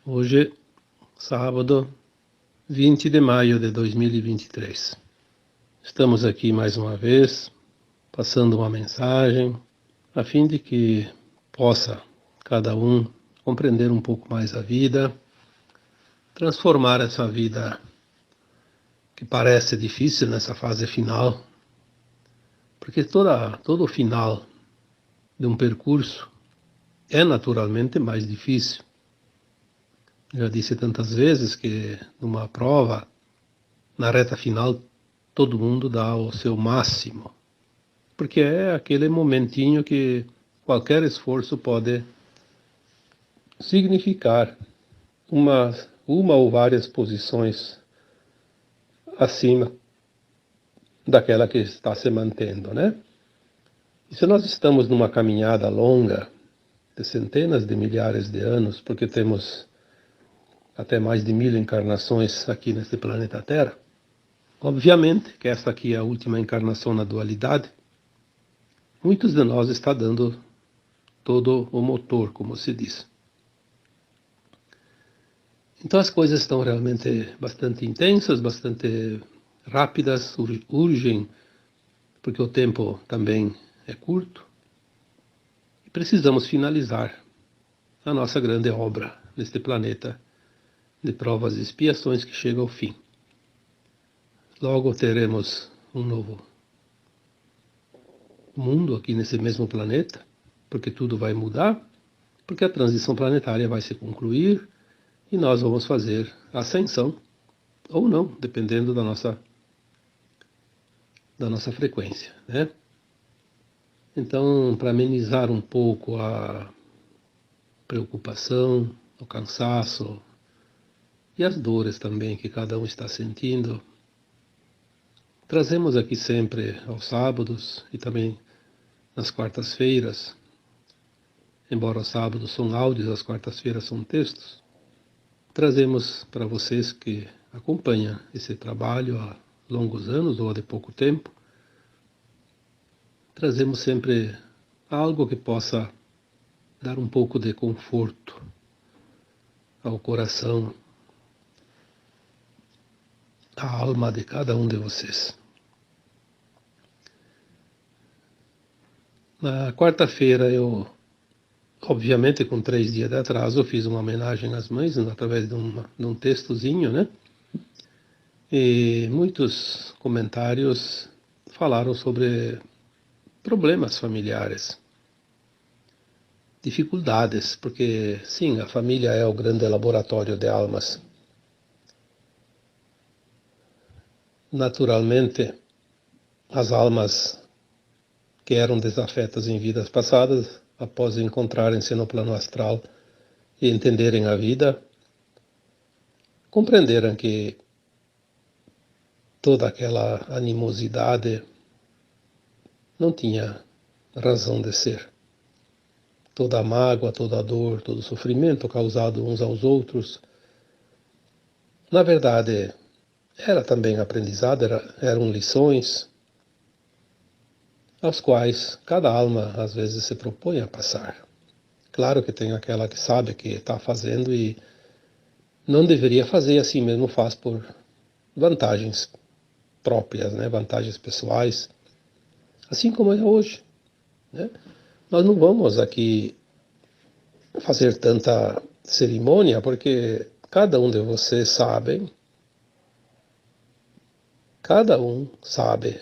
Hoje, sábado, 20 de maio de 2023. Estamos aqui mais uma vez, passando uma mensagem, a fim de que possa cada um compreender um pouco mais a vida, transformar essa vida que parece difícil nessa fase final, porque todo final de um percurso é naturalmente mais difícil. Já disse tantas vezes que numa prova, na reta final, todo mundo dá o seu máximo, porque é aquele momentinho que qualquer esforço pode significar uma ou várias posições acima daquela que está se mantendo, né? E se nós estamos numa caminhada longa, de centenas de milhares de anos, porque temos até mais de 1000 encarnações aqui nesse planeta Terra, obviamente que esta aqui é a última encarnação na dualidade, muitos de nós está dando todo o motor, como se diz. Então as coisas estão realmente bastante intensas, bastante rápidas, urgem, porque o tempo também é curto, e precisamos finalizar a nossa grande obra neste planeta de provas e expiações que chega ao fim. Logo teremos um novo mundo aqui nesse mesmo planeta, porque tudo vai mudar, porque a transição planetária vai se concluir e nós vamos fazer a ascensão, ou não, dependendo da nossa frequência, né? Então, para amenizar um pouco a preocupação, o cansaço e as dores também que cada um está sentindo, trazemos aqui sempre aos sábados e também nas quartas-feiras, embora os sábados são áudios, as quartas-feiras são textos, trazemos para vocês que acompanham esse trabalho há longos anos ou há de pouco tempo, trazemos sempre algo que possa dar um pouco de conforto ao coração, à alma de cada um de vocês. Na quarta-feira obviamente com 3 dias de atraso, eu fiz uma homenagem às mães através de um textozinho, né? E muitos comentários falaram sobre problemas familiares, dificuldades, porque sim, a família é o grande laboratório de almas. Naturalmente, as almas que eram desafetas em vidas passadas, após encontrarem-se no plano astral e entenderem a vida, compreenderam que toda aquela animosidade não tinha razão de ser. Toda a mágoa, toda a dor, todo o sofrimento causado uns aos outros, na verdade, era também aprendizado, eram lições aos quais cada alma às vezes se propõe a passar. Claro que tem aquela que sabe que está fazendo e não deveria fazer, assim mesmo faz por vantagens próprias, né? Vantagens pessoais, assim como é hoje, né? Nós não vamos aqui fazer tanta cerimônia, porque cada um de vocês cada um sabe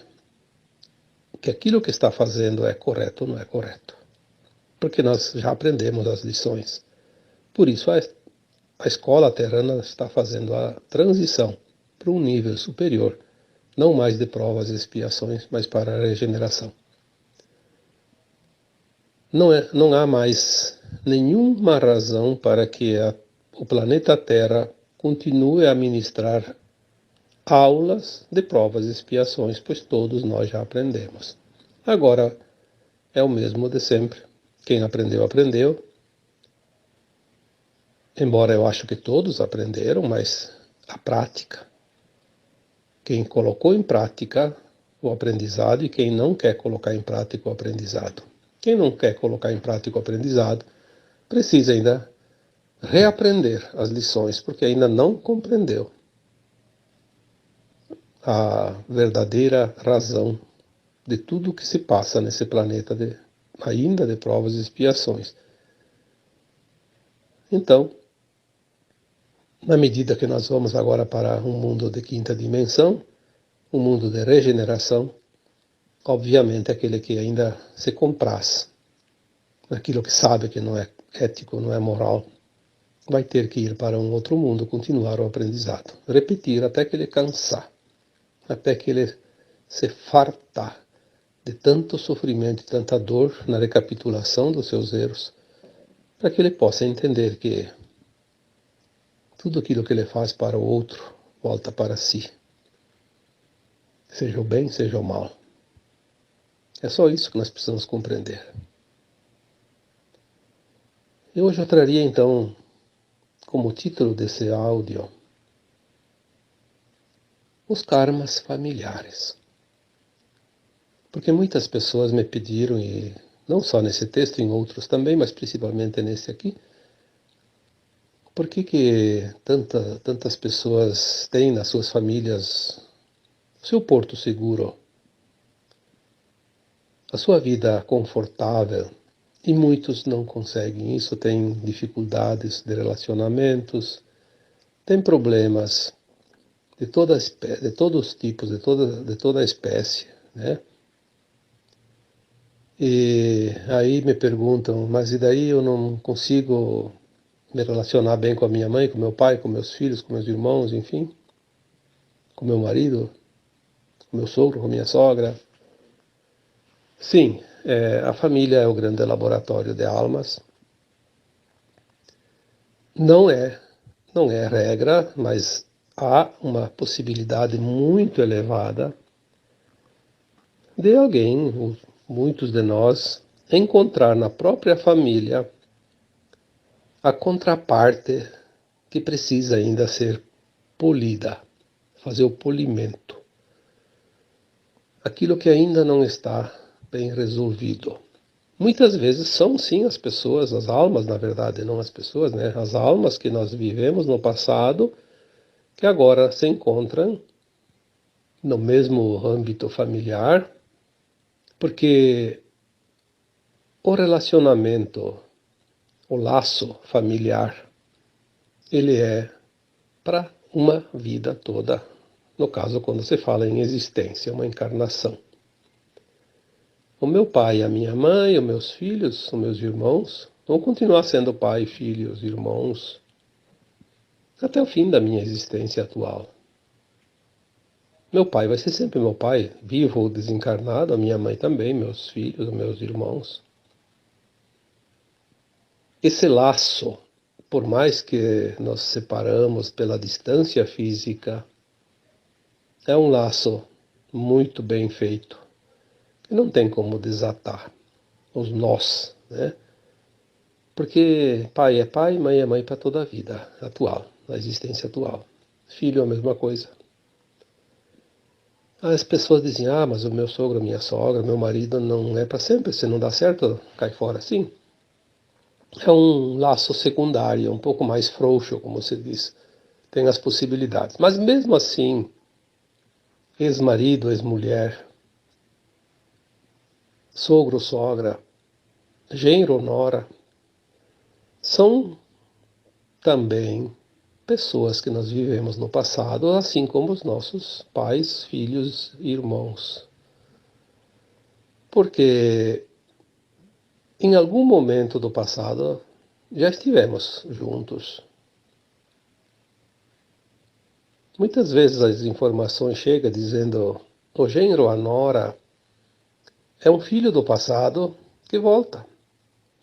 que aquilo que está fazendo é correto ou não é correto. Porque nós já aprendemos as lições. Por isso a escola terrana está fazendo a transição para um nível superior, não mais de provas e expiações, mas para a regeneração. Não há mais nenhuma razão para que o planeta Terra continue a ministrar aulas de provas e expiações, pois todos nós já aprendemos. Agora é o mesmo de sempre. Quem aprendeu, aprendeu. Embora eu acho que todos aprenderam, mas a prática. Quem colocou em prática o aprendizado e quem não quer colocar em prática o aprendizado. Quem não quer colocar em prática o aprendizado precisa ainda reaprender as lições, porque ainda não compreendeu a verdadeira razão de tudo o que se passa nesse planeta, ainda de provas e expiações. Então, na medida que nós vamos agora para um mundo de quinta dimensão, um mundo de regeneração, obviamente aquele que ainda se compraz naquilo que sabe que não é ético, não é moral, vai ter que ir para um outro mundo, continuar o aprendizado, repetir até que ele cansar, até que ele se fartar de tanto sofrimento e tanta dor na recapitulação dos seus erros, para que ele possa entender que tudo aquilo que ele faz para o outro volta para si, seja o bem, seja o mal. É só isso que nós precisamos compreender. E hoje eu traria então, como título desse áudio, os karmas familiares. Porque muitas pessoas me pediram, e não só nesse texto, em outros também, mas principalmente nesse aqui, por que tantas pessoas têm nas suas famílias o seu porto seguro, a sua vida confortável, e muitos não conseguem isso, têm dificuldades de relacionamentos, têm problemas de de todos os tipos, de toda a espécie, né? E aí me perguntam, mas e daí eu não consigo me relacionar bem com a minha mãe, com meu pai, com meus filhos, com meus irmãos, enfim, com meu marido, com meu sogro, com minha sogra? Sim, a família é o grande laboratório de almas. Não é regra, mas há uma possibilidade muito elevada de alguém, muitos de nós, encontrar na própria família a contraparte que precisa ainda ser polida, fazer o polimento. Aquilo que ainda não está bem resolvido. Muitas vezes são sim as pessoas, as almas, na verdade, não as pessoas, né? As almas que nós vivemos no passado, que agora se encontram no mesmo âmbito familiar, porque o relacionamento, o laço familiar, ele é para uma vida toda. No caso, quando se fala em existência, uma encarnação. O meu pai, a minha mãe, os meus filhos, os meus irmãos, vão continuar sendo pai, filhos, irmãos, até o fim da minha existência atual. Meu pai vai ser sempre meu pai, vivo ou desencarnado, a minha mãe também, meus filhos, meus irmãos. Esse laço, por mais que nos separamos pela distância física, é um laço muito bem feito, que não tem como desatar os nós, né? Porque pai é mãe para toda a vida atual, a existência atual. Filho é a mesma coisa. As pessoas dizem, mas o meu sogro, a minha sogra, meu marido não é para sempre, se não dá certo, cai fora. Sim, é um laço secundário, um pouco mais frouxo, como se diz. Tem as possibilidades. Mas mesmo assim, ex-marido, ex-mulher, sogro, sogra, genro, nora, são também pessoas que nós vivemos no passado, assim como os nossos pais, filhos e irmãos. Porque em algum momento do passado já estivemos juntos. Muitas vezes as informações chegam dizendo o genro, a nora, é um filho do passado que volta.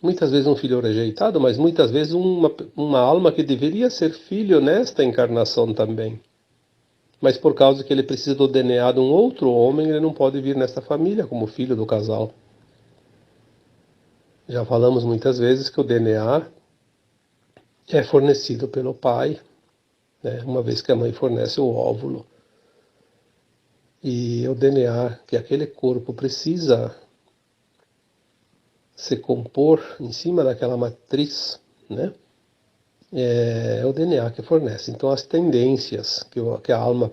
Muitas vezes um filho rejeitado, mas muitas vezes uma alma que deveria ser filho nesta encarnação também. Mas por causa que ele precisa do DNA de um outro homem, ele não pode vir nesta família como filho do casal. Já falamos muitas vezes que o DNA é fornecido pelo pai, né, uma vez que a mãe fornece o óvulo. E o DNA que aquele corpo precisa se compor em cima daquela matriz, né, é o DNA que fornece. Então, as tendências que a alma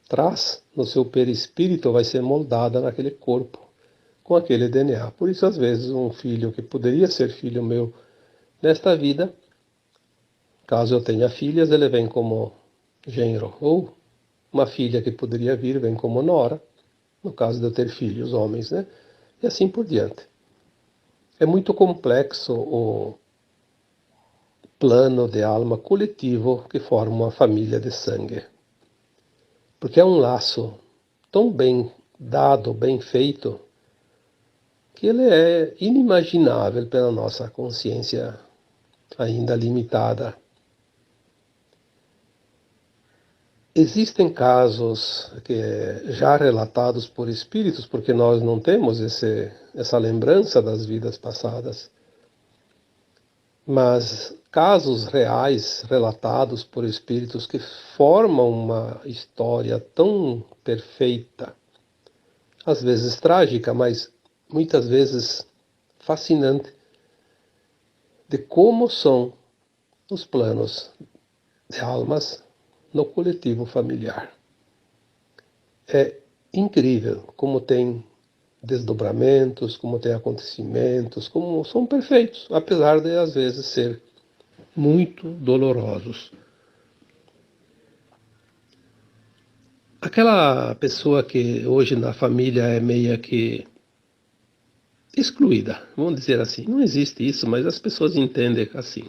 traz no seu perispírito vai ser moldada naquele corpo, com aquele DNA. Por isso, às vezes, um filho que poderia ser filho meu nesta vida, caso eu tenha filhas, ele vem como genro. Ou uma filha que poderia vir vem como nora, no caso de eu ter filhos homens, né? E assim por diante. É muito complexo o plano de alma coletivo que forma uma família de sangue. Porque é um laço tão bem dado, bem feito, que ele é inimaginável pela nossa consciência ainda limitada. Existem casos já relatados por espíritos, porque nós não temos essa lembrança das vidas passadas, mas casos reais relatados por espíritos que formam uma história tão perfeita, às vezes trágica, mas muitas vezes fascinante, de como são os planos de almas no coletivo familiar. É incrível como tem desdobramentos, como tem acontecimentos, como são perfeitos, apesar de às vezes ser muito dolorosos. Aquela pessoa que hoje na família é meia que excluída, vamos dizer assim. Não existe isso, mas as pessoas entendem assim.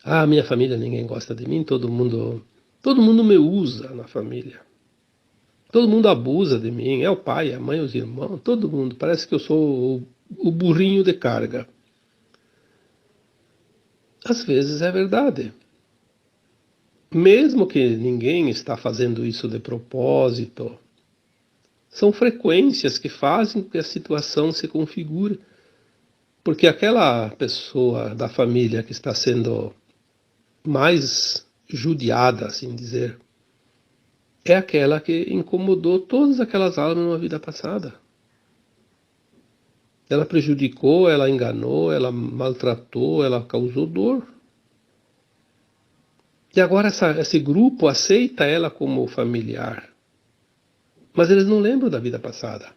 Ah, minha família, ninguém gosta de mim, todo mundo me usa na família. Todo mundo abusa de mim, é o pai, a mãe, os irmãos, todo mundo. Parece que eu sou o burrinho de carga. Às vezes é verdade. Mesmo que ninguém está fazendo isso de propósito, são frequências que fazem com que a situação se configure. Porque aquela pessoa da família que está sendo mais judiada, assim dizer, é aquela que incomodou todas aquelas almas numa vida passada. Ela prejudicou, ela enganou, ela maltratou, ela causou dor. E agora esse grupo aceita ela como familiar. Mas eles não lembram da vida passada.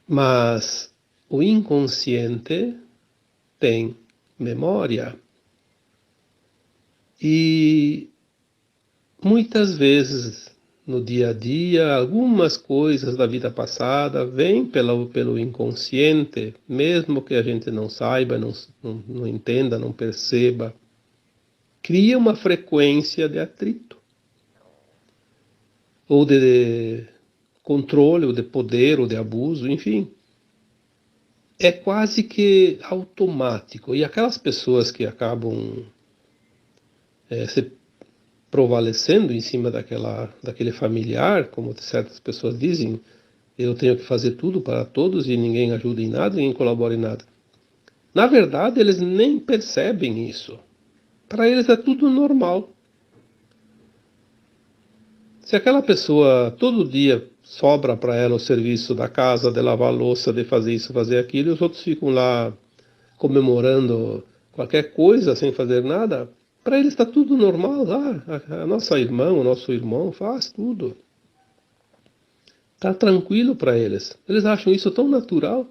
Mas o inconsciente tem memória. E muitas vezes no dia a dia, algumas coisas da vida passada vêm pelo inconsciente, mesmo que a gente não saiba, não entenda, não perceba. Cria uma frequência de atrito, ou de controle, ou de poder, ou de abuso, enfim. É quase que automático. E aquelas pessoas que acabam se prevalecendo em cima daquele familiar, como certas pessoas dizem, eu tenho que fazer tudo para todos e ninguém ajuda em nada, ninguém colabora em nada. Na verdade, eles nem percebem isso. Para eles é tudo normal. Se aquela pessoa todo dia sobra para ela o serviço da casa, de lavar a louça, de fazer isso, fazer aquilo, e os outros ficam lá comemorando qualquer coisa sem fazer nada, para eles está tudo normal. A nossa irmã, o nosso irmão faz tudo. Está tranquilo para eles. Eles acham isso tão natural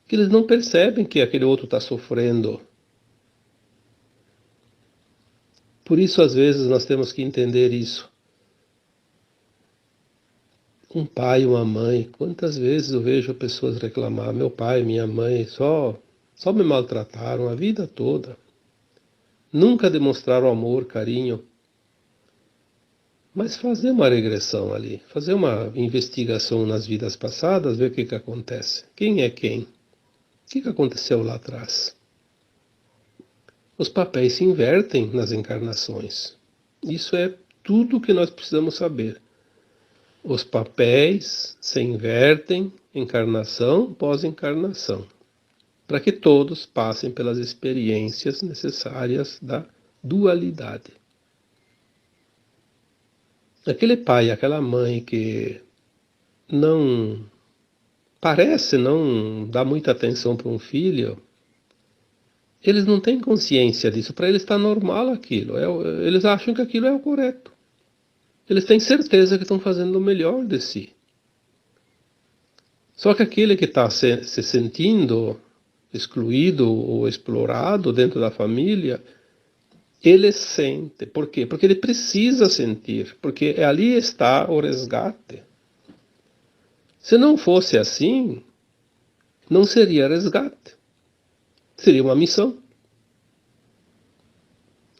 que eles não percebem que aquele outro está sofrendo. Por isso, às vezes, nós temos que entender isso. Um pai, uma mãe, quantas vezes eu vejo pessoas reclamar, meu pai, minha mãe, só me maltrataram a vida toda. Nunca demonstraram amor, carinho. Mas fazer uma regressão ali, fazer uma investigação nas vidas passadas, ver o que acontece. Quem é quem? O que aconteceu lá atrás? Os papéis se invertem nas encarnações. Isso é tudo o que nós precisamos saber. Os papéis se invertem encarnação após encarnação, para que todos passem pelas experiências necessárias da dualidade. Aquele pai, aquela mãe que não parece não dar muita atenção para um filho, eles não têm consciência disso. Para eles está normal aquilo. Eles acham que aquilo é o correto. Eles têm certeza que estão fazendo o melhor de si. Só que aquele que está se sentindo excluído ou explorado dentro da família, ele sente. Por quê? Porque ele precisa sentir. Porque ali está o resgate. Se não fosse assim, não seria resgate. Seria uma missão.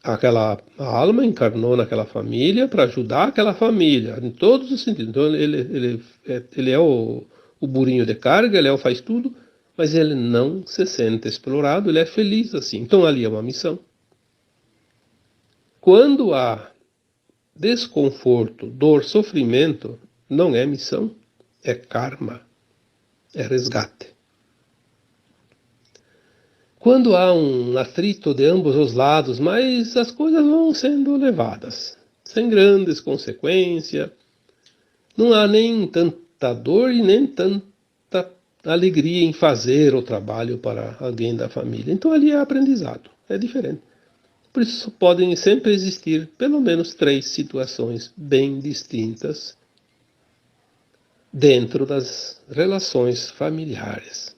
A alma encarnou naquela família para ajudar aquela família, em todos os sentidos. Então ele é o burrinho de carga, ele faz tudo, mas ele não se sente explorado, ele é feliz assim. Então ali é uma missão. Quando há desconforto, dor, sofrimento, não é missão, é karma, é resgate. Quando há um atrito de ambos os lados, mas as coisas vão sendo levadas, sem grandes consequências, não há nem tanta dor e nem tanta alegria em fazer o trabalho para alguém da família. Então ali é aprendizado, é diferente. Por isso podem sempre existir pelo menos 3 situações bem distintas dentro das relações familiares.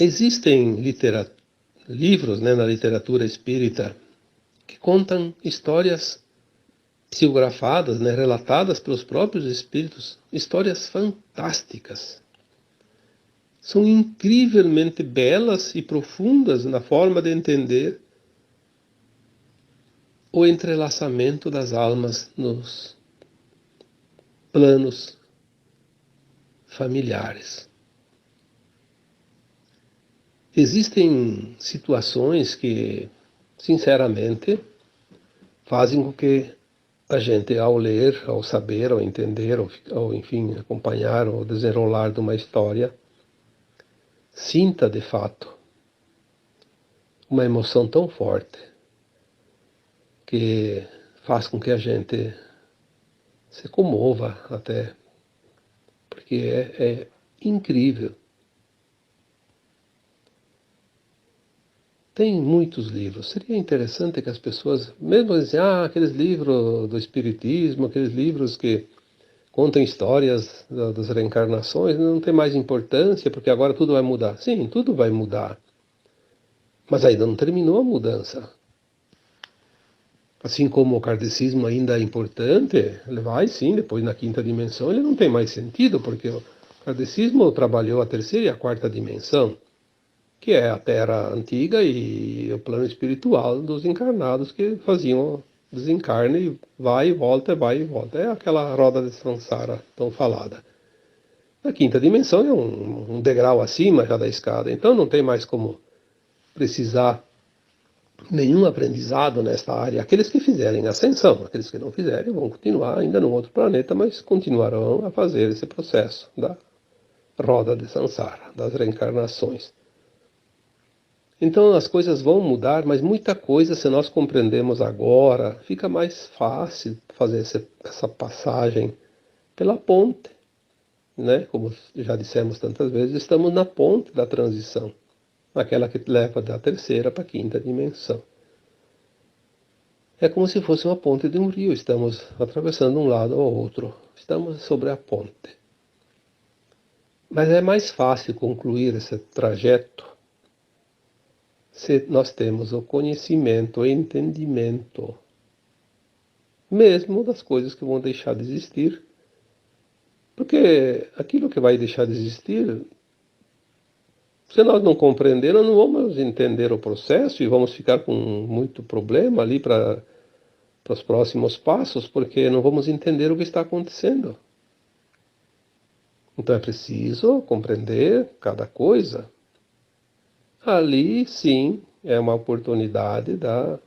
Existem livros, na literatura espírita que contam histórias psicografadas, relatadas pelos próprios espíritos, histórias fantásticas. São incrivelmente belas e profundas na forma de entender o entrelaçamento das almas nos planos familiares. Existem situações que, sinceramente, fazem com que a gente, ao ler, ao saber, ao entender, ao enfim, acompanhar o desenrolar de uma história, sinta, de fato, uma emoção tão forte que faz com que a gente se comova até, porque é incrível. Tem muitos livros. Seria interessante que as pessoas, mesmo assim, aqueles livros do Espiritismo, aqueles livros que contam histórias das reencarnações, não tem mais importância, porque agora tudo vai mudar. Sim, tudo vai mudar. Mas ainda não terminou a mudança. Assim como o kardecismo ainda é importante, ele vai sim, depois na 5ª dimensão, ele não tem mais sentido, porque o kardecismo trabalhou a 3ª e a 4ª dimensão, que é a Terra antiga e o plano espiritual dos encarnados que faziam desencarne, vai e volta, vai e volta. É aquela roda de samsara tão falada. A 5ª dimensão é um degrau acima já da escada, então não tem mais como precisar nenhum aprendizado nesta área. Aqueles que fizerem ascensão, aqueles que não fizerem vão continuar ainda num outro planeta, mas continuarão a fazer esse processo da roda de samsara, das reencarnações. Então as coisas vão mudar, mas muita coisa, se nós compreendemos agora, fica mais fácil fazer essa passagem pela ponte, Como já dissemos tantas vezes, estamos na ponte da transição, naquela que leva da 3ª para a 5ª dimensão. É como se fosse uma ponte de um rio, estamos atravessando um lado ou outro, estamos sobre a ponte. Mas é mais fácil concluir esse trajeto se nós temos o conhecimento, o entendimento, mesmo das coisas que vão deixar de existir. Porque aquilo que vai deixar de existir, se nós não compreender, nós não vamos entender o processo e vamos ficar com muito problema ali para os próximos passos, porque não vamos entender o que está acontecendo. Então é preciso compreender cada coisa. Ali, sim, é uma oportunidade da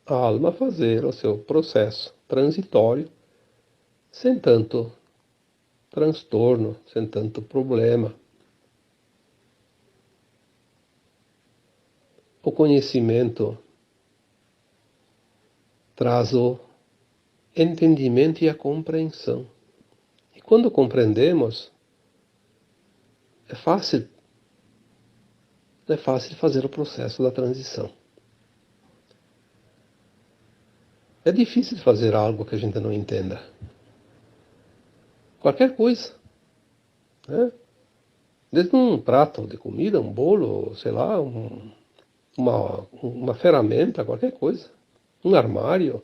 alma fazer o seu processo transitório, sem tanto transtorno, sem tanto problema. O conhecimento traz o entendimento e a compreensão. E quando compreendemos, é fácil fazer o processo da transição. É difícil fazer algo que a gente não entenda. Qualquer coisa, né? Desde um prato de comida, um bolo, sei lá, uma ferramenta, qualquer coisa. Um armário,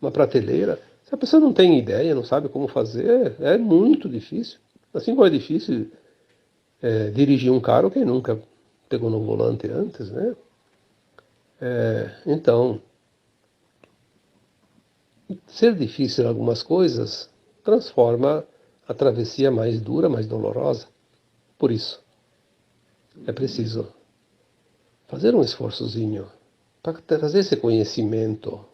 uma prateleira. Se a pessoa não tem ideia, não sabe como fazer, é muito difícil. Assim como é difícil dirigir um carro, quem nunca pegou no volante antes, né? Então, ser difícil em algumas coisas transforma a travessia mais dura, mais dolorosa. Por isso, é preciso fazer um esforçozinho para trazer esse conhecimento.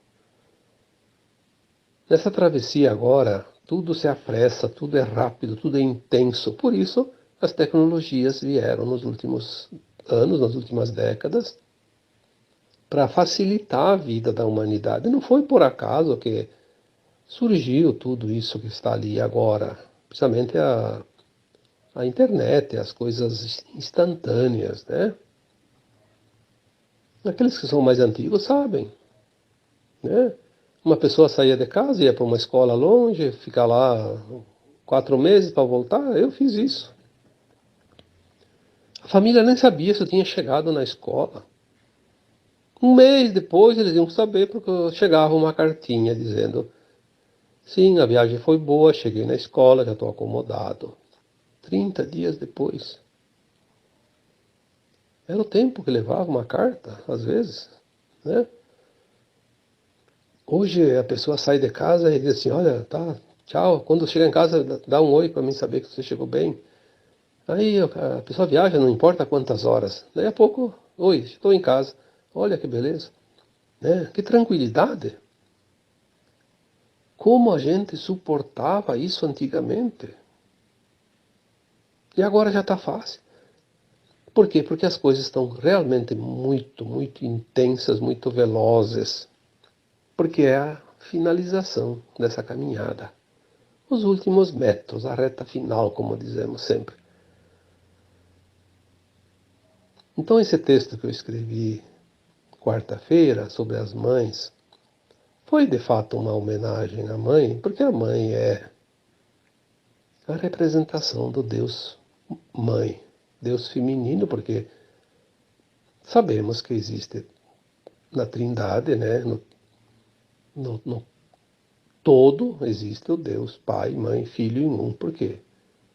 Nessa travessia agora, tudo se apressa, tudo é rápido, tudo é intenso. Por isso, as tecnologias vieram nos últimos anos, nas últimas décadas, para facilitar a vida da humanidade. Não foi por acaso que surgiu tudo isso que está ali agora, principalmente a internet, as coisas instantâneas, né? Aqueles que são mais antigos sabem, né? Uma pessoa saía de casa, ia para uma escola longe, ficar lá 4 meses para voltar, eu fiz isso. A família nem sabia se eu tinha chegado na escola. Um mês depois eles iam saber porque chegava uma cartinha dizendo: sim, a viagem foi boa, cheguei na escola, já estou acomodado. 30 dias depois. Era o tempo que levava uma carta, às vezes, né? Hoje a pessoa sai de casa e diz assim: olha, tá, tchau. Quando chega em casa, dá um oi para mim saber que você chegou bem. Aí a pessoa viaja, não importa quantas horas. Daí a pouco, oi, estou em casa. Olha que beleza, né? Que tranquilidade. Como a gente suportava isso antigamente. E agora já está fácil. Por quê? Porque as coisas estão realmente muito, muito intensas, muito velozes. Porque é a finalização dessa caminhada. Os últimos metros, a reta final, como dizemos sempre. Então esse texto que eu escrevi quarta-feira sobre as mães foi de fato uma homenagem à mãe, porque a mãe é a representação do Deus Mãe, Deus feminino, porque sabemos que existe na Trindade, né, no todo existe o Deus Pai, Mãe, Filho em um, porque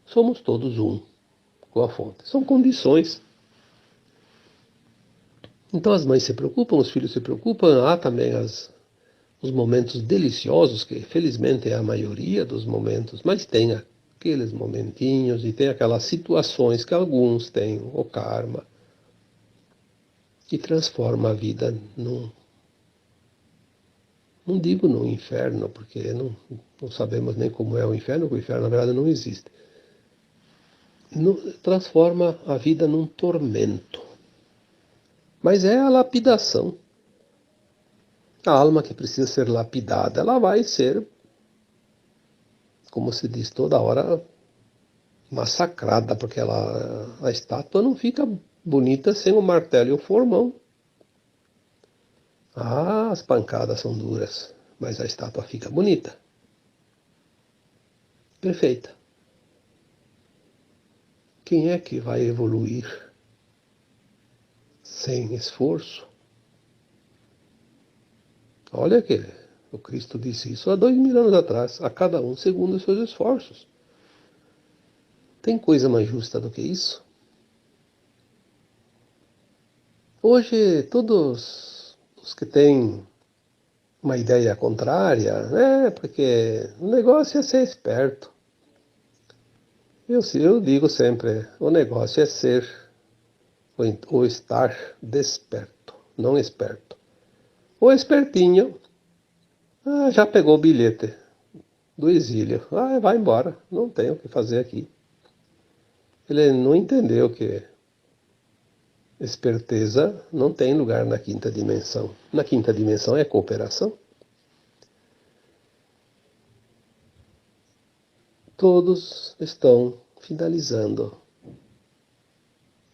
somos todos um com a fonte. São condições. Então as mães se preocupam, os filhos se preocupam, há também os momentos deliciosos, que felizmente é a maioria dos momentos, mas tem aqueles momentinhos e tem aquelas situações que alguns têm o karma, que transforma a vida não digo no inferno, porque não sabemos nem como é o inferno, porque o inferno na verdade não existe. Transforma a vida num tormento. Mas é a lapidação. A alma que precisa ser lapidada, ela vai ser, como se diz toda hora, massacrada, porque a estátua não fica bonita sem o martelo e o formão. Ah, as pancadas são duras, mas a estátua fica bonita. Perfeita. Quem é que vai evoluir sem esforço? Olha que o Cristo disse isso há 2000 anos atrás, a cada um segundo os seus esforços. Tem coisa mais justa do que isso? Hoje, todos os que têm uma ideia contrária, porque o negócio é ser esperto. Eu digo sempre, o negócio é ser ou estar desperto, não esperto. O espertinho já pegou o bilhete do exílio. Vai embora, não tem o que fazer aqui. Ele não entendeu que esperteza não tem lugar na quinta dimensão. Na quinta dimensão é cooperação. Todos estão finalizando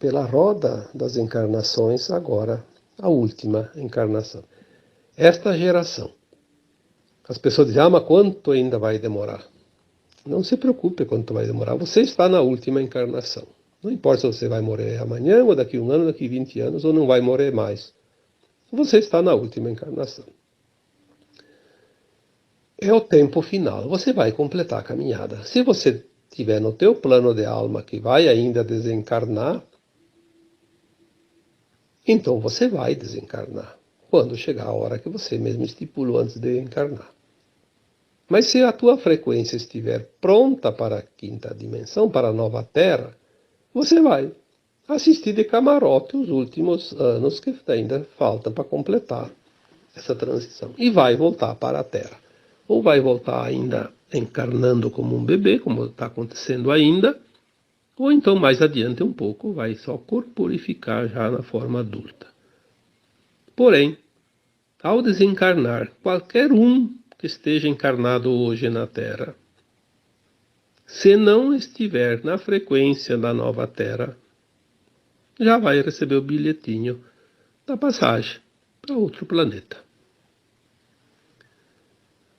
pela roda das encarnações, agora a última encarnação. Esta geração. As pessoas dizem, mas quanto ainda vai demorar? Não se preocupe quanto vai demorar. Você está na última encarnação. Não importa se você vai morrer amanhã, ou daqui 1 ano, daqui 20 anos, ou não vai morrer mais. Você está na última encarnação. É o tempo final. Você vai completar a caminhada. Se você tiver no teu plano de alma que vai ainda desencarnar, então você vai desencarnar. Quando chegar a hora que você mesmo estipulou antes de encarnar. Mas se a tua frequência estiver pronta para a quinta dimensão, para a nova Terra, você vai assistir de camarote os últimos anos que ainda faltam para completar essa transição. E vai voltar para a Terra. Ou vai voltar ainda encarnando como um bebê, como está acontecendo ainda, ou então mais adiante um pouco vai só corporificar já na forma adulta. Porém, ao desencarnar, qualquer um que esteja encarnado hoje na Terra, se não estiver na frequência da nova Terra, já vai receber o bilhetinho da passagem para outro planeta.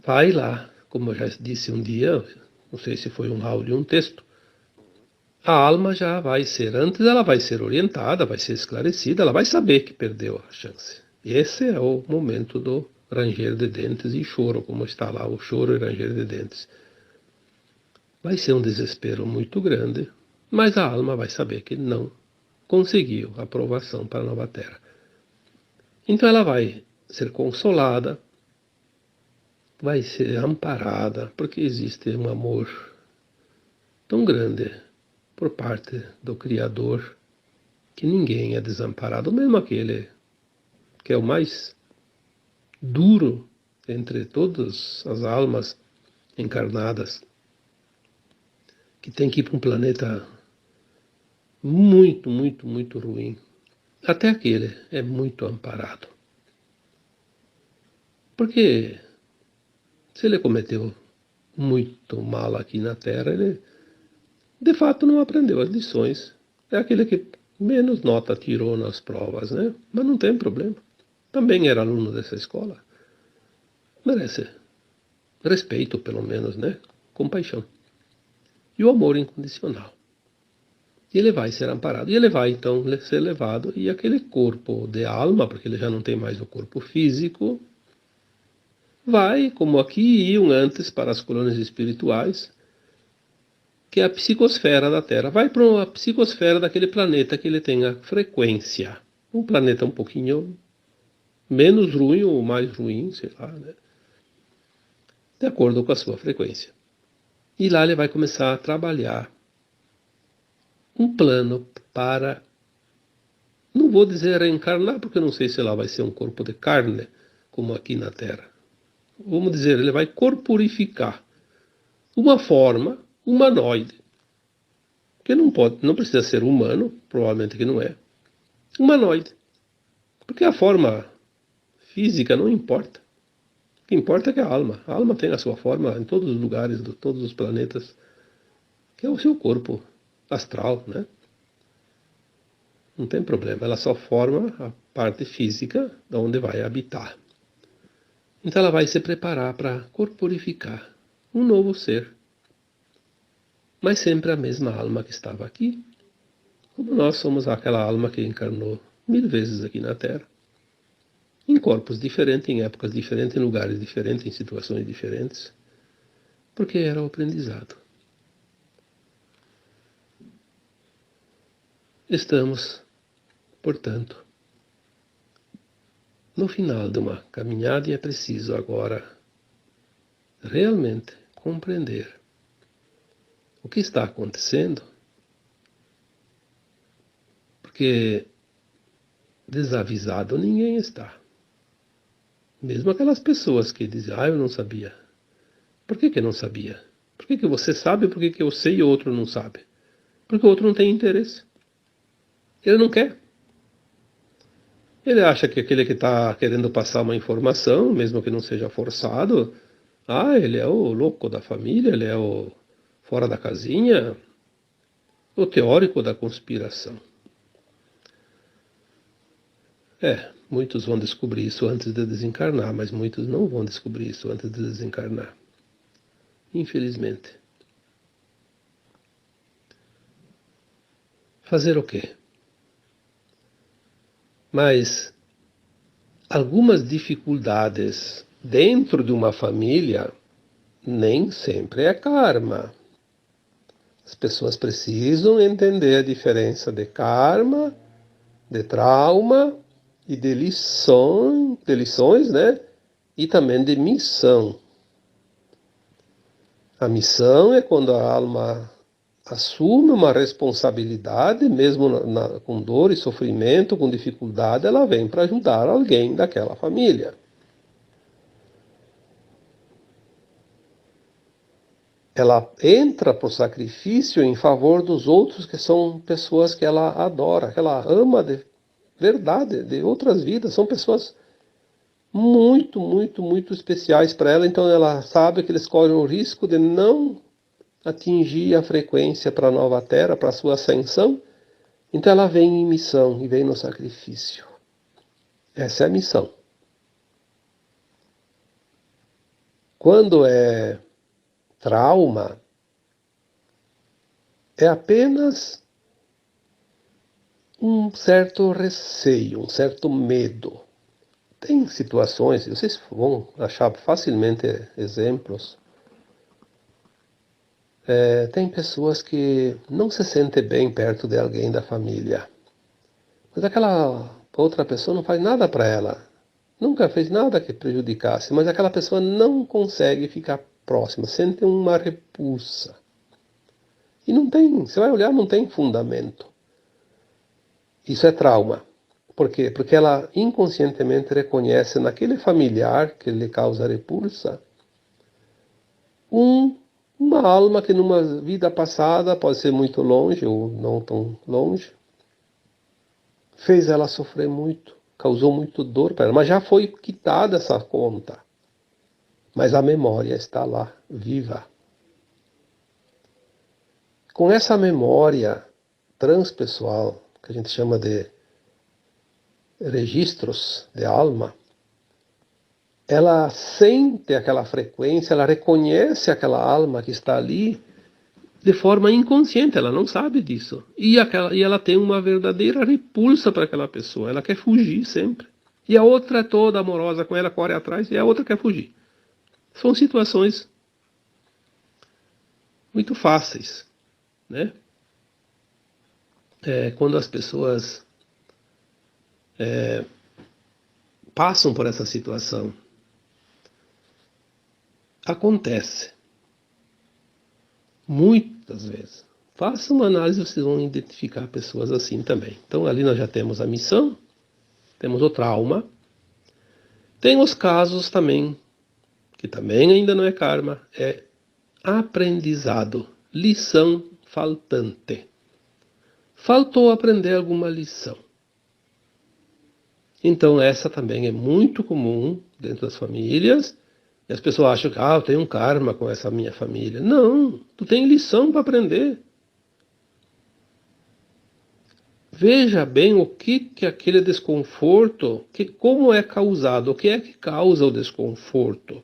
Vai lá, como eu já disse um dia, não sei se foi um áudio ou um texto, a alma já vai ser, antes ela vai ser orientada, vai ser esclarecida, ela vai saber que perdeu a chance. Esse é o momento do ranger de dentes e choro, como está lá o choro e ranger de dentes. Vai ser um desespero muito grande, mas a alma vai saber que não conseguiu a aprovação para a nova Terra. Então ela vai ser consolada, vai ser amparada, porque existe um amor tão grande por parte do Criador que ninguém é desamparado, mesmo aquele que é o mais duro entre todas as almas encarnadas, que tem que ir para um planeta muito, muito, muito ruim. Até aquele é muito amparado. Porque se ele cometeu muito mal aqui na Terra, ele de fato não aprendeu as lições. É aquele que menos nota tirou nas provas, né? Mas não tem problema. Também era aluno dessa escola. Merece respeito, pelo menos, né? Compaixão. E o amor incondicional. E ele vai ser amparado. E ele vai, então, ser levado. E aquele corpo de alma, porque ele já não tem mais o corpo físico, vai, como aqui iam antes para as colônias espirituais, que é a psicosfera da Terra. Vai para a psicosfera daquele planeta que ele tem a frequência. Um planeta um pouquinho menos ruim ou mais ruim, sei lá, né? De acordo com a sua frequência. E lá ele vai começar a trabalhar um plano para, não vou dizer reencarnar, porque eu não sei se lá vai ser um corpo de carne, como aqui na Terra. Vamos dizer, ele vai corporificar uma forma humanoide, que não precisa ser humano, provavelmente que não é, humanoide, porque a forma física não importa. O que importa é que a alma tem a sua forma em todos os lugares, de todos os planetas, que é o seu corpo astral, né? Não tem problema, ela só forma a parte física de onde vai habitar. Então ela vai se preparar para corporificar um novo ser, mas sempre a mesma alma que estava aqui, como nós somos aquela alma que encarnou 1000 vezes aqui na Terra, em corpos diferentes, em épocas diferentes, em lugares diferentes, em situações diferentes, porque era o aprendizado. Estamos, portanto, no final de uma caminhada e é preciso agora realmente compreender o que está acontecendo, porque desavisado ninguém está. Mesmo aquelas pessoas que dizem, eu não sabia. Por que não sabia? Por que você sabe, por que eu sei e o outro não sabe? Porque o outro não tem interesse. Ele não quer. Ele acha que aquele que está querendo passar uma informação, mesmo que não seja forçado, ele é o louco da família, ele é o fora da casinha, o teórico da conspiração. Muitos vão descobrir isso antes de desencarnar, mas muitos não vão descobrir isso antes de desencarnar. Infelizmente. Fazer o quê? Mas algumas dificuldades dentro de uma família nem sempre é karma. As pessoas precisam entender a diferença de karma, de trauma e de lições, né? E também de missão. A missão é quando a alma assume uma responsabilidade, mesmo com dor e sofrimento, com dificuldade, ela vem para ajudar alguém daquela família. Ela entra para o sacrifício em favor dos outros, que são pessoas que ela adora, que ela ama de verdade, de outras vidas. São pessoas muito, muito, muito especiais para ela. Então ela sabe que eles correm o risco de não atingir a frequência para a nova Terra, para a sua ascensão. Então ela vem em missão e vem no sacrifício. Essa é a missão. Quando é trauma, é apenas um certo receio, um certo medo. Tem situações, vocês vão achar facilmente exemplos. Tem pessoas que não se sentem bem perto de alguém da família. Mas aquela outra pessoa não faz nada para ela. Nunca fez nada que prejudicasse, mas aquela pessoa não consegue ficar próxima, sente uma repulsa. E não tem, você vai olhar, não tem fundamento. Isso é trauma. Por quê? Porque ela inconscientemente reconhece naquele familiar que lhe causa repulsa uma alma que numa vida passada, pode ser muito longe ou não tão longe, fez ela sofrer muito, causou muito dor para ela, mas já foi quitada essa conta. Mas a memória está lá, viva. Com essa memória transpessoal, que a gente chama de registros de alma, ela sente aquela frequência, ela reconhece aquela alma que está ali de forma inconsciente, ela não sabe disso. E ela tem uma verdadeira repulsa para aquela pessoa, ela quer fugir sempre. E a outra é toda amorosa com ela, corre atrás, e a outra quer fugir. São situações muito fáceis, né? Quando as pessoas passam por essa situação, acontece muitas vezes. Faça uma análise, vocês vão identificar pessoas assim também. Então ali nós já temos a missão, temos o trauma, tem os casos também, que também ainda não é karma, é aprendizado, lição faltante. Faltou aprender alguma lição. Então essa também é muito comum dentro das famílias. E as pessoas acham que eu tenho um karma com essa minha família. Não, tu tem lição para aprender. Veja bem o que aquele desconforto, como é causado, o que é que causa o desconforto.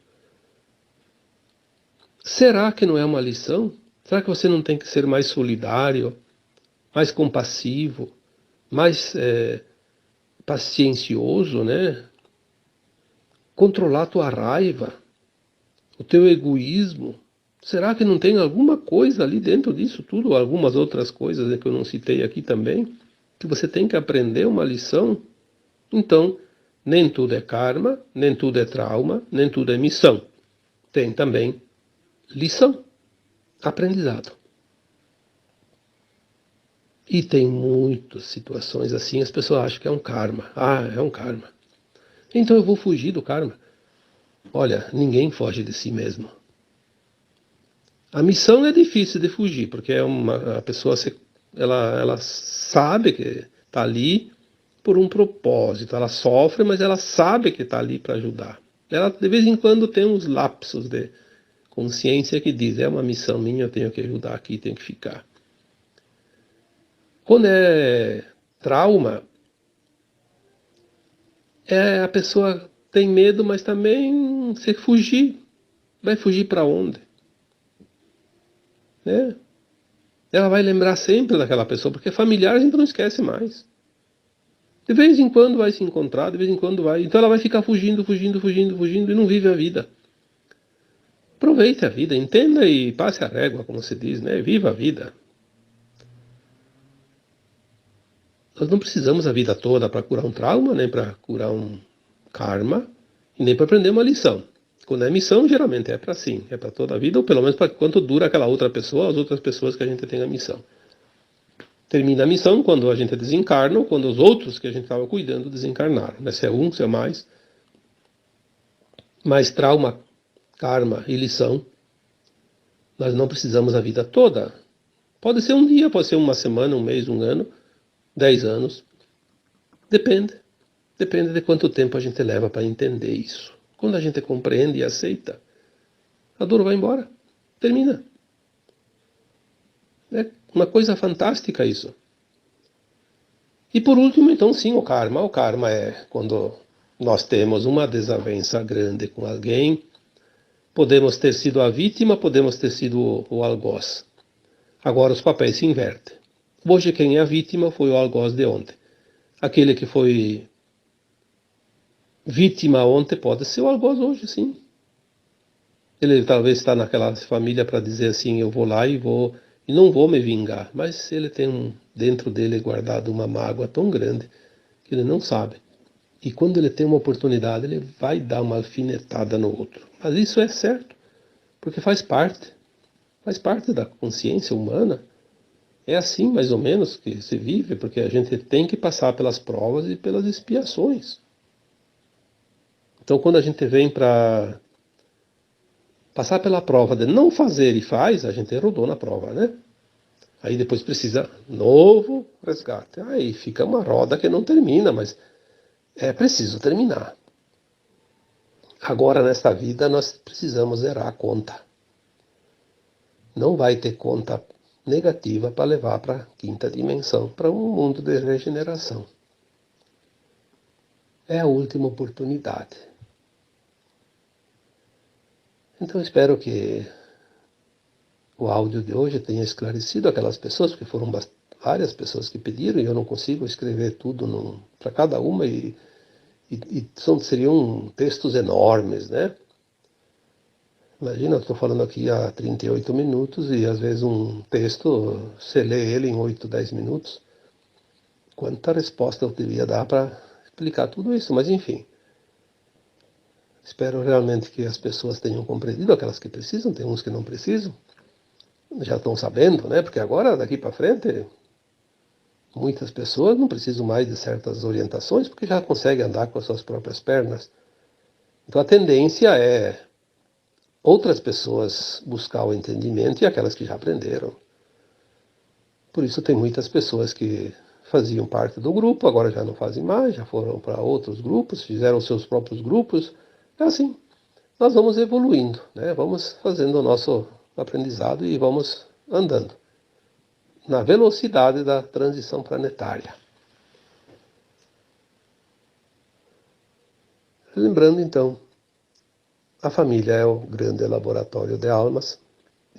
Será que não é uma lição? Será que você não tem que ser mais solidário, mais compassivo, mais paciencioso, né? Controlar a tua raiva, o teu egoísmo. Será que não tem alguma coisa ali dentro disso tudo, ou algumas outras coisas que eu não citei aqui também, que você tem que aprender uma lição? Então, nem tudo é karma, nem tudo é trauma, nem tudo é missão. Tem também lição, aprendizado. E tem muitas situações assim, as pessoas acham que é um karma. É um karma. Então eu vou fugir do karma. Olha, ninguém foge de si mesmo. A missão é difícil de fugir, porque a pessoa ela sabe que está ali por um propósito. Ela sofre, mas ela sabe que está ali para ajudar. Ela de vez em quando tem uns lapsos de consciência que diz, é uma missão minha, eu tenho que ajudar aqui, tenho que ficar. Quando é trauma, A pessoa tem medo, mas também se fugir, vai fugir para onde? Né? Ela vai lembrar sempre daquela pessoa, porque familiar a gente não esquece mais. De vez em quando vai se encontrar, de vez em quando vai. Então ela vai ficar fugindo, fugindo, fugindo, fugindo e não vive a vida. Aproveite a vida, entenda e passe a régua, como se diz, né? Viva a vida. Nós não precisamos a vida toda para curar um trauma, nem para curar um karma, e nem para aprender uma lição. Quando é missão, geralmente é para sim, é para toda a vida, ou pelo menos para quanto dura aquela outra pessoa, as outras pessoas que a gente tem a missão. Termina a missão quando a gente desencarna, ou quando os outros que a gente estava cuidando desencarnaram. Né? Se é um, se é mais. Mas trauma, karma e lição, nós não precisamos a vida toda. Pode ser um dia, pode ser uma semana, um mês, um ano, 10 anos. Depende. Depende de quanto tempo a gente leva para entender isso. Quando a gente compreende e aceita, a dor vai embora. Termina. É uma coisa fantástica isso. E por último, então, sim, o karma. O karma é quando nós temos uma desavença grande com alguém. Podemos ter sido a vítima, podemos ter sido o algoz. Agora os papéis se invertem. Hoje quem é a vítima foi o algoz de ontem. Aquele que foi vítima ontem pode ser o algoz hoje, sim. Ele talvez está naquela família para dizer assim, eu vou lá e não vou me vingar. Mas ele tem dentro dele guardado uma mágoa tão grande que ele não sabe. E quando ele tem uma oportunidade, ele vai dar uma alfinetada no outro. Mas isso é certo, porque faz parte da consciência humana. É assim, mais ou menos, que se vive, porque a gente tem que passar pelas provas e pelas expiações. Então, quando a gente vem para passar pela prova de não fazer e faz, a gente rodou na prova, né? Aí depois precisa novo resgate. Aí fica uma roda que não termina, mas é preciso terminar. Agora, nesta vida, nós precisamos zerar a conta. Não vai ter conta negativa para levar para a quinta dimensão, para um mundo de regeneração. É a última oportunidade. Então espero que o áudio de hoje tenha esclarecido aquelas pessoas, porque foram várias pessoas que pediram e eu não consigo escrever tudo para cada uma e seriam textos enormes, né? Imagina, eu estou falando aqui há 38 minutos e às vezes um texto, você lê ele em 8, 10 minutos. Quanta resposta eu devia dar para explicar tudo isso, mas enfim. Espero realmente que as pessoas tenham compreendido, aquelas que precisam, tem uns que não precisam. Já estão sabendo, né? Porque agora, daqui para frente, muitas pessoas não precisam mais de certas orientações, porque já conseguem andar com as suas próprias pernas. Então a tendência é outras pessoas buscar o entendimento e aquelas que já aprenderam. Por isso tem muitas pessoas que faziam parte do grupo, agora já não fazem mais, já foram para outros grupos, fizeram seus próprios grupos. É assim, nós vamos evoluindo, né? Vamos fazendo o nosso aprendizado e vamos andando na velocidade da transição planetária. Lembrando então, a família é o grande laboratório de almas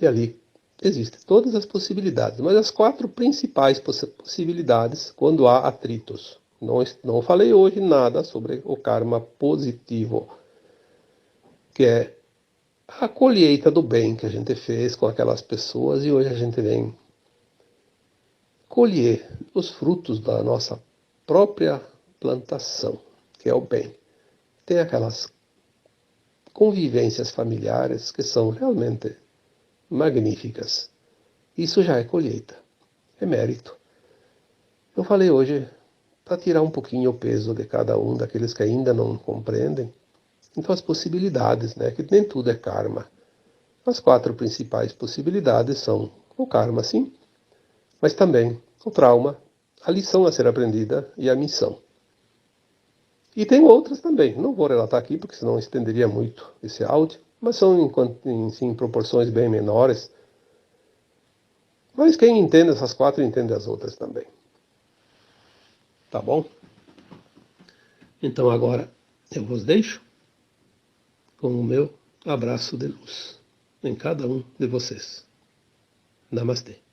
e ali existem todas as possibilidades, mas as 4 principais possibilidades quando há atritos. Não falei hoje nada sobre o karma positivo, que é a colheita do bem que a gente fez com aquelas pessoas e hoje a gente vem colher os frutos da nossa própria plantação, que é o bem. Tem aquelas convivências familiares que são realmente magníficas. Isso já é colheita, é mérito. Eu falei hoje para tirar um pouquinho o peso de cada um daqueles que ainda não compreendem. Então as possibilidades, né, que nem tudo é karma. As 4 principais possibilidades são o karma, sim, mas também o trauma, a lição a ser aprendida e a missão. E tem outras também, não vou relatar aqui porque senão estenderia muito esse áudio, mas são em proporções bem menores. Mas quem entende essas 4 entende as outras também. Tá bom? Então agora eu vos deixo com o meu abraço de luz em cada um de vocês. Namastê.